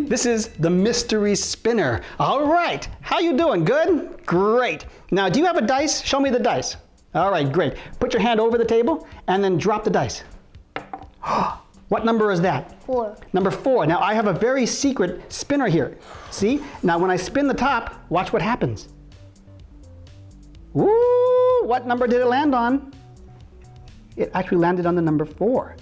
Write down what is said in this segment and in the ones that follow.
This is the mystery spinner. All right, how you doing? Good? Great. Now, do you have a dice? Show me the dice. All right, great. Put your hand over the table and then drop the dice. What number is that? 4. Number 4. Now, I have a very secret spinner here. See? Now, when I spin the top, watch what happens. Woo! What number did it land on? It actually landed on the number 4.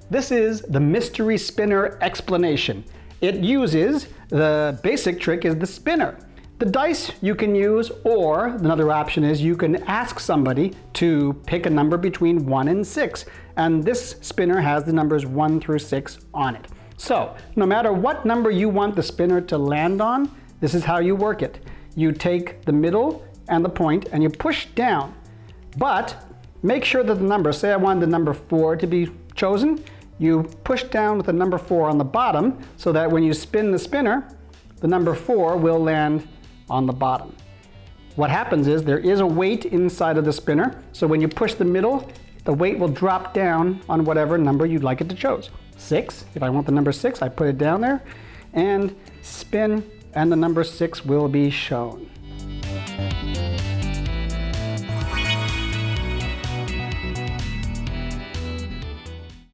This is the mystery spinner explanation. It uses, the basic trick is the spinner. The dice you can use, or another option is you can ask somebody to pick a number between 1 and 6. And this spinner has the numbers 1 through 6 on it. So, no matter what number you want the spinner to land on, this is how you work it. You take the middle and the point and you push down. But make sure that the number, say I wanted the number 4 to be chosen, you push down with the number 4 on the bottom so that when you spin the spinner, the number 4 will land on the bottom. What happens is there is a weight inside of the spinner, so when you push the middle, the weight will drop down on whatever number you'd like it to choose. 6, if I want the number 6, I put it down there and spin, and the number 6 will be shown.